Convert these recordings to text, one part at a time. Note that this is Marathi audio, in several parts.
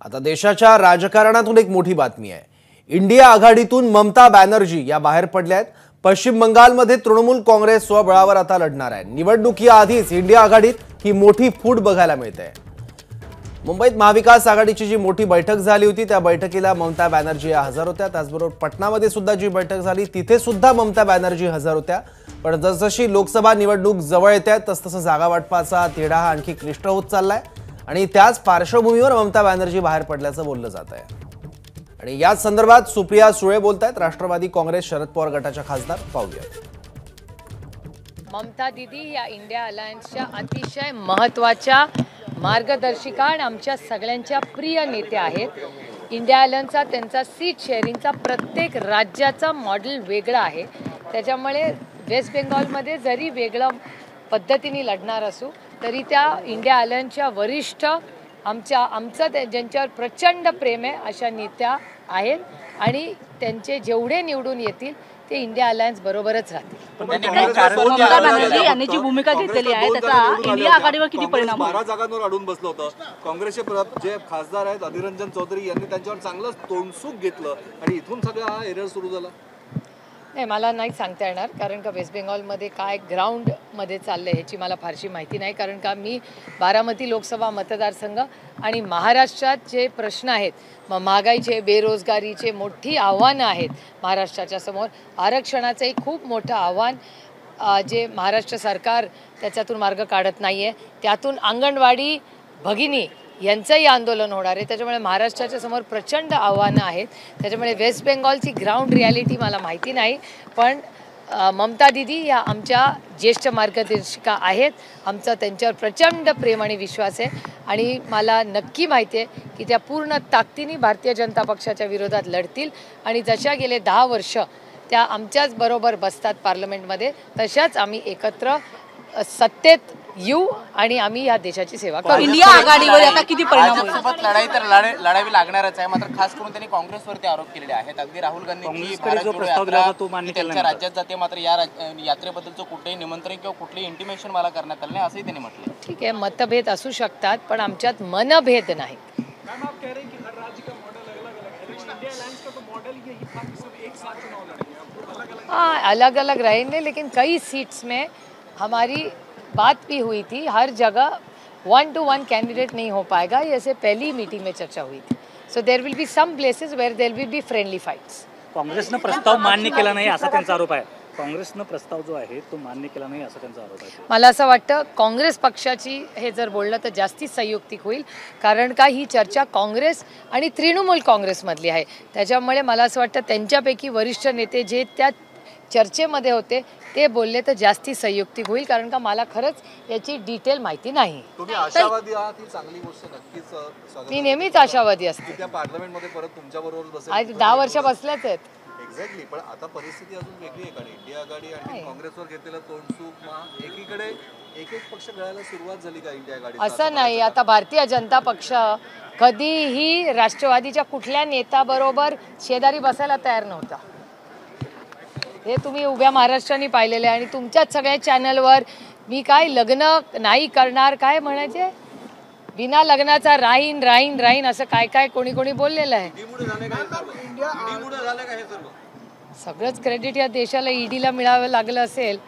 आता देशाच्या राजकारणातून एक मोठी बातमी आहे। इंडिया आघाडीतून ममता बॅनर्जी या बाहेर पडल्या आहेत। पश्चिम बंगालमध्ये तृणमूल काँग्रेस स्वबळावर आता लढणार आहे। निवडणुकीआधीच इंडिया आघाडीत ही मोठी फूट बघायला मिळते। मुंबईत महाविकास आघाडीची जी मोठी बैठक झाली होती त्या बैठकीला ममता बॅनर्जी हजर होत्या। त्याचबरोबर पटनामध्ये सुद्धा जी बैठक झाली तिथे सुद्धा ममता बॅनर्जी हजर होत्या। पण जसजशी लोकसभा निवडणूक जवळ येते तसतसं जागा वाटपाचा तिढा हा आणखी क्लिष्ट होत चाललाय आणि त्याच पार्श्वभूमीवर ममता बॅनर्जी बाहेर पडल्याचं बोललं जात आहे। आणि याच संदर्भात सुप्रिया सुळे बोलतायत राष्ट्रवादी काँग्रेस शरद पवार गटाच्या खासदार। पाहूया। ममता दीदी या इंडिया अलायन्सच्या अतिशय महत्त्वाच्या मार्गदर्शिका आणि आमच्या सगळ्यांच्या प्रिय नेत्या आहेत। इंडिया अलायन्सचा त्यांचा सीट शेअरिंगचा प्रत्येक राज्याचा मॉडेल वेगळा आहे। त्याच्यामुळे वेस्ट बेंगॉलमध्ये जरी वेगळं पद्धतीने लढणार असू तरी त्या इंडिया अलायन्सच्या वरिष्ठ आमचं ज्यांच्यावर प्रचंड प्रेम आहे अशा नेत्या आहेत आणि त्यांचे जेवढे निवडून येतील ते इंडिया अलायन्स बरोबरच राहतील। ममता बॅनर्जी यांनी जी भूमिका घेतलेली आहे त्याचा इंडिया आघाडीवर किती परिणाम होईल? 12 जागांवर अडून बसलं होतं। काँग्रेसचे जे खासदार आहेत अधीर रंजन चौधरी यांनी त्यांच्यावर चांगलं तोंडसूक घेतलं आणि इथून सगळा हा एरर सुरू झाला। नाही, मला नाही सांगता येणार कारण का वेस्ट बेंगॉलमध्ये काय ग्राउंडमध्ये चाललं आहे ह्याची मला फारशी माहिती नाही। कारण का मी बारामती लोकसभा मतदारसंघ आणि महाराष्ट्रात जे प्रश्न आहेत महागाईचे बेरोजगारीचे मोठी आव्हानं आहेत महाराष्ट्राच्या समोर। आरक्षणाचं एक खूप मोठं आव्हान जे महाराष्ट्र सरकार त्याच्यातून मार्ग काढत नाही आहे। त्यातून अंगणवाडी भगिनी यांचंही आंदोलन होणार आहे। त्याच्यामुळे महाराष्ट्राच्या समोर प्रचंड आव्हानं आहेत। त्याच्यामुळे वेस्ट बेंगॉलची ग्राउंड रियालिटी मला माहिती नाही पण ममता दीदी या आमच्या ज्येष्ठ मार्गदर्शिका आहेत। आमचा त्यांच्यावर प्रचंड प्रेम आणि विश्वास आहे आणि मला नक्की माहिती आहे की त्या पूर्ण ताकदीने भारतीय जनता पक्षाच्या विरोधात लढतील आणि जशा गेले 10 वर्ष त्या आमच्याच बरोबर बसतात पार्लमेंटमध्ये तशाच आम्ही एकत्र सत्तेत येऊ आणि आम्ही या देशाची सेवा करू। इंडिया आघाडीवर आता किती परिणाम होईल? सोबत लढाई तर लढावी लागणारच आहे। मात्र खास करून त्यांनी काँग्रेसवरती आरोप केलेले आहेत। अगदी राहुल गांधींची त्यांच्या राज्यात जाते मात्र या यात्रेबद्दलचं कुठेही निमंत्रण किंवा कुठलेही इंटिमेशन मला करण्यात आलं नाही असंही त्यांनी म्हटलं। ठीक आहे, मतभेद असू शकतात पण आमच्यात मनभेद नाही। हाँ, अलग अलग रहेंगे लेकिन कई सीट्स में हमारी बात भी हुई थी। हर जगह 1 to 1 कैंडिडेट नहीं हो पाएगा, ऐसे पहली मीटिंग में चर्चा हुई थी। So there will be some places where there will be friendly fights. काँग्रेसने प्रस्ताव मान्य केला नाही असा त्यांचा आरोप आहे। काँग्रेसने प्रस्ताव जो आहे तो मान्य केला नाही असा त्यांचा आरोप आहे। मला असं वाटतं काँग्रेस पक्षाची हे जर बोललं तर जास्ती संयुक्तिक होईल कारण का ही चर्चा काँग्रेस आणि तृणमूल काँग्रेसमधली आहे। त्याच्यामुळे मला असं वाटतं त्यांच्यापैकी वरिष्ठ नेते जे त्या चर्चेमध्ये होते ते बोलले तर जास्ती संयुक्तिक होईल कारण का मला खरंच याची डिटेल माहिती नाही। तुम्ही आशावादी आहात ही चांगली गोष्ट नक्कीच। मी नेहमीच आशावादी असते। त्या पार्लमेंटमध्ये परत तुमच्या बरोबर बसेल। आज 10 वर्ष बसल्याच आहेत। एक्झॅक्टली, पण आता परिस्थिती अजून वेगळी आहे कारण इंडिया आघाडी आणि काँग्रेसवर घेतलेलं तोंडसूक एकीकडे एक पक्ष गळायला सुरुवात झाली का इंडिया आघाडी? असं नाही, आता भारतीय जनता पक्ष कधीही राष्ट्रवादीच्या कुठल्या नेत्याबरोबर शेजारी बसायला तयार नव्हता। हे तुम्ही उभ्या महाराष्ट्राने पाहिलेलं आहे आणि तुमच्याच सगळ्या चॅनलवर मी काय लग्न नाही करणार काय म्हणायचे बिना लग्नाचा राहीन राहीन राहीन असं काय काय कोणी कोणी बोललेलं आहे। सगळंच क्रेडिट या देशाला ईडीला मिळावं लागलं असेल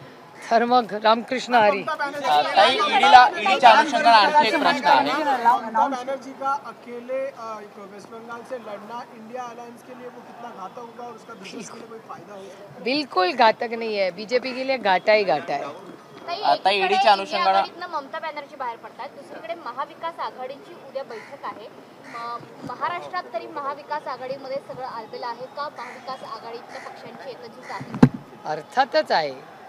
तर मग रामकृष्ण हरी। ईडीच्या अनुषंगाने आणखी एक प्रश्न आहे। ममता बनर्जी का अकेले वेस्ट बंगाल से लड़ना इंडिया अलायंस के लिए वो कितना घातक होगा और उसका दूसरे के लिए कोई फायदा होगा? बिल्कुल घातक नहीं है, बीजेपी के लिए घाटा ही घाटा है। आता ईडीच्या अनुषंगाने ममता बॅनर्जी बाहेर पडतात, दुसरीकडे महाविकास आघाडीची उद्या बैठक आहे। महाराष्ट्रात तरी महाविकास आघाडीमध्ये सगळं आलेलं आहे का? महाविकास आघाडीतल्या पक्षांची एकजूट आहे? अर्थातच आहे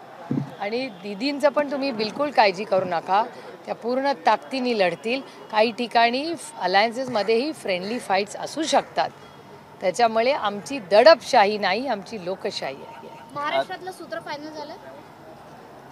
आणि दीदींचं पण तुम्ही बिलकुल काळजी करू नका, त्या पूर्ण ताकदीने लढतील। काही ठिकाणी अलायन्सेसमध्येही फ्रेंडली फाईट्स असू शकतात। त्याच्यामुळे आमची दडपशाही नाही, आमची लोकशाही आहे। महाराष्ट्रातलं सूत्र फायनल झालं,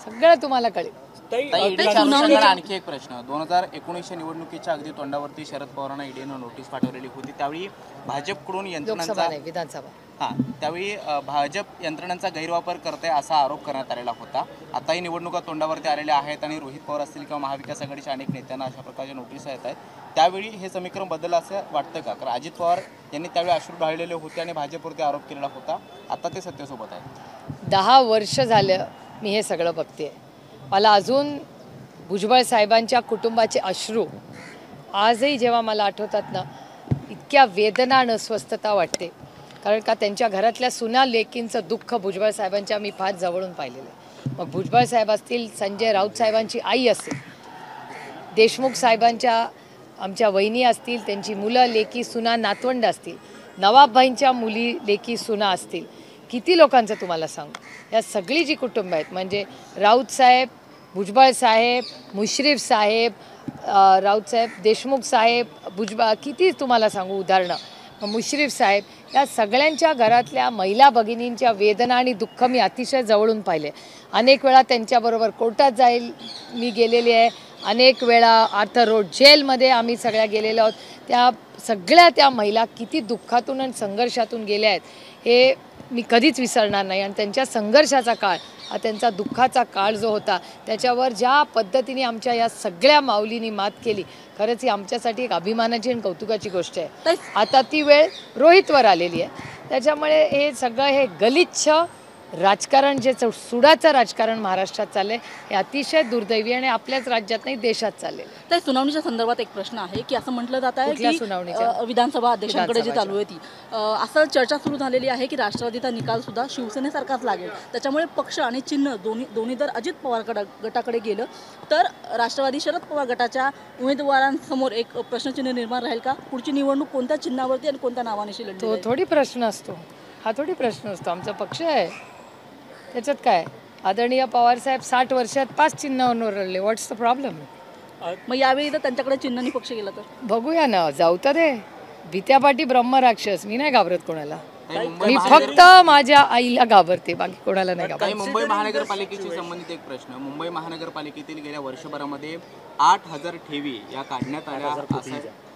सगळं तुम्हाला कळेल। ईडीच्या अनुषंगाने आणखी एक प्रश्न। 2019च्या निवडणुकीच्या अगदी तोंडावरती शरद पवारांना ईडीनं नोटीस पाठवलेली होती। त्यावेळी भाजपकडून यंत्रणांचा विधानसभा त्यावेळी भाजप यंत्रणांचा गैरवापर करते असा आरोप करण्यात आलेला होता। आताही निवडणुका तोंडावरती आलेल्या आहेत आणि रोहित पवार असतील किंवा महाविकास आघाडीच्या अनेक नेत्यांना अशा प्रकारच्या नोटीस येत आहेत। त्यावेळी हे समीकरण बदललं असं वाटतं का? कारण अजित पवार यांनी त्यावेळी अश्रू ढाळलेले होते आणि भाजपवरती आरोप केलेला होता. आता ते सत्तेसोबत आहे. 10 वर्ष झालं मी हे सगळं बघते. मला अजून भुजबळ साहेबांच्या कुटुंबाचे अश्रू आजही जेव्हा मला आठवतात ना, इतक्या वेदना आणि अस्वस्थता वाटते. कारण का त्यांच्या घरातल्या सुना लेकींचं दुःख भुजबळ साहेबांच्या मी फार जवळून पाहिलेलं आहे. मग भुजबळ साहेब असतील, संजय राऊत साहेबांची आई असेल, देशमुख साहेबांच्या आमच्या वहिनी असतील, त्यांची मुलं लेकी सुना नातवंड असतील, नवाबभाईंच्या मुली लेकी सुना असतील, किती लोकांचं तुम्हाला सांगू. या सगळी जी कुटुंब आहेत म्हणजे राऊत साहेब, भुजबळ साहेब, मुश्रीफ साहेब, राऊत साहेब, देशमुख साहेब, भुजबळ, किती तुम्हाला सांगू उदाहरणं. मुश्रीफ साहेब, या सगळ्यांच्या घरातल्या महिला भगिनींच्या वेदना आणि दुःख मी अतिशय जवळून पाहिले. अनेक वेळा त्यांच्याबरोबर कोर्टात जाईल मी गेलेली आहे. अनेक वेळा आर्थर रोड जेलमध्ये आम्ही सगळ्या गेलेलो आहोत. त्या महिला किती दुःखातून आणि संघर्षातून गेल्या आहेत हे मी कधीच विसरणार नाही. आणि त्यांच्या संघर्षाचा काळ, हा त्यांचा दुःखाचा काळ जो होता, त्याच्यावर ज्या पद्धतीने आमच्या या सगळ्या माऊलींनी मात केली, खरंच ही आमच्यासाठी एक अभिमानाची आणि कौतुकाची गोष्ट आहे. आता ती वेळ रोहितवर आलेली आहे. त्याच्यामुळे हे सगळं हे गलिच्छ राजकारण, जे सुडाचं राजकारण महाराष्ट्रात चाललंय, हे अतिशय दुर्दैवी आणि आपल्याच राज्यात नाही देशात चाललेलं आहे. तर सुनावणीच्या संदर्भात एक प्रश्न आहे की असं म्हटलं जात आहे की विधानसभा अध्यक्षांकडे जी चालू आहे ती असं चर्चा सुरू झालेली आहे की राष्ट्रवादीचा निकाल सुद्धा शिवसेनेसारखाच लागेल. त्याच्यामुळे पक्ष आणि चिन्ह दोन्ही जर अजित पवार गटाकडे गेलं तर राष्ट्रवादी शरद पवार गटाच्या उमेदवारांसमोर एक प्रश्नचिन्ह निर्माण राहील का? पुढची निवडणूक कोणत्या चिन्हावरती आणि कोणत्या नावानिशी लढली जाईल? थोडी प्रश्न असतो हा, थोडी प्रश्न असतो. आमचा पक्ष आहे, त्याच्यात काय. आदरणीय पवारसाहेब 60 वर्षात 5 चिन्हांवर लढले. व्हॉट्स द प्रॉब्लेम? मग यावेळी जर त्यांच्याकडे चिन्हांनी पक्ष गेला तर बघूया ना, जाऊ तर दे. भीत्यापाठी ब्रह्मराक्षस. मी नाही घाबरत कोणाला. मी फक्त माझ्या आईला घाबरते, बाकी कोणाला नाही घाबरत. मुंबई महानगरपालिकेशी संबंधित एक प्रश्न. मुंबई महानगरपालिकेतील गेल्या वर्षभरामध्ये 8,000 ठेवी या काढण्यात आल्या.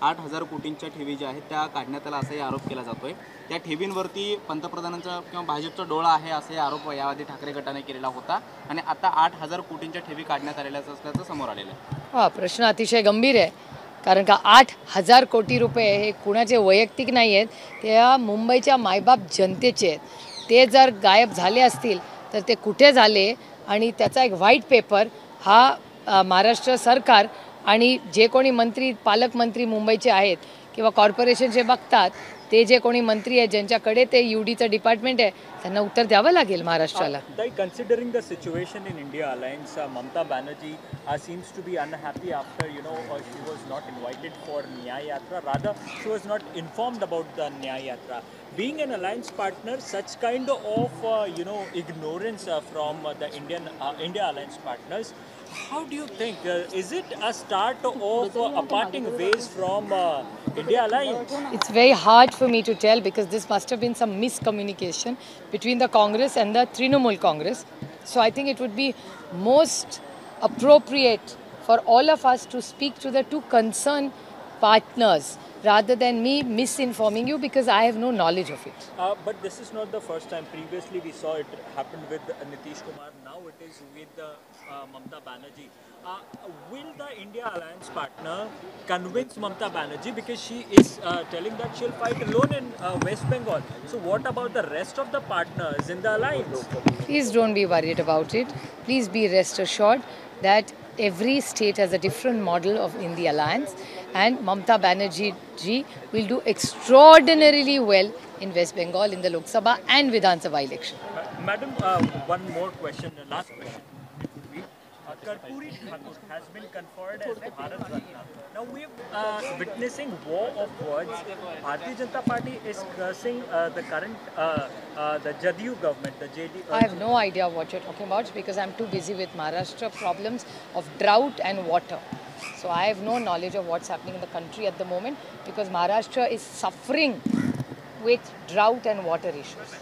8,000 कोटींच्या ठेवी ज्या आहेत त्या काढण्यात आल्या असाही आरोप केला जातोय. त्या ठेवींवरती पंतप्रधानांचा किंवा भाजपचा डोळा आहे असाही आरोप याआधी ठाकरे गटाने केलेला होता. आणि आता 8,000 कोटींच्या ठेवी काढण्यात आलेल्या असल्याचं समोर आलेलं आहे. हा प्रश्न अतिशय गंभीर आहे. कारण का 8,000 कोटी रुपये हे कुणाचे वैयक्तिक नाही आहेत, त्या मुंबईच्या मायबाप जनतेचे आहेत. ते जर गायब झाले असतील तर ते कुठे झाले, आणि त्याचा एक व्हाईट पेपर हा महाराष्ट्र सरकार आणि जे कोणी मंत्री, पालकमंत्री मुंबईचे आहेत किंवा कॉर्पोरेशनचे बघतात, ते जे कोणी मंत्री आहेत ज्यांच्याकडे ते UDचं डिपार्टमेंट आहे, त्यांना उत्तर द्यावं लागेल महाराष्ट्राला. Considering the situation in India Alliance, Mamata Banerjee seems to be unhappy after she was not invited for Nyaya Yatra. Rather, she was not informed about the Nyaya Yatra. Being an alliance partner, such kind of ignorance from the India Alliance partners. How do you think? Is it a start of parting ways from India Alliance? It's very hard for me to tell because this must have been some miscommunication between the Congress and the Trinamool Congress. So I think it would be most appropriate for all of us to speak to the two concerned partners rather than me misinforming you because I have no knowledge of it. But this is not the first time. Previously we saw it happen with Nitish Kumar. Now it is with Mamata Banerjee. Will the India Alliance partner convince Mamata Banerjee, because she is telling that she'll fight alone in West Bengal? So what about the rest of the partners in the alliance? Please don't be worried about it. Please be rest assured that every state has a different model in the alliance, and Mamata Banerjee ji will do extraordinarily well in West Bengal in the Lok Sabha and Vidhan Sabha election. Madam, one more question, last question. Karpuri Thakur has been conferred as the Bharat Ratna. Now we're witnessing war of words. Bharatiya Janata Party is cursing the current the Jadyu government, the JD. I have no idea what you're talking about because I'm too busy with Maharashtra problems of drought and water. So I have no knowledge of what's happening in the country at the moment because Maharashtra is suffering with drought and water issues.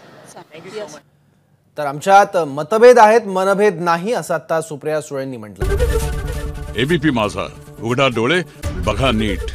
Thank you so much. तर आमच्यात मतभेद आहेत, मनभेद नाही, असं आता सुप्रिया सुळेंनी म्हटलं. ABP माझा, उघडा डोळे बघा नीट.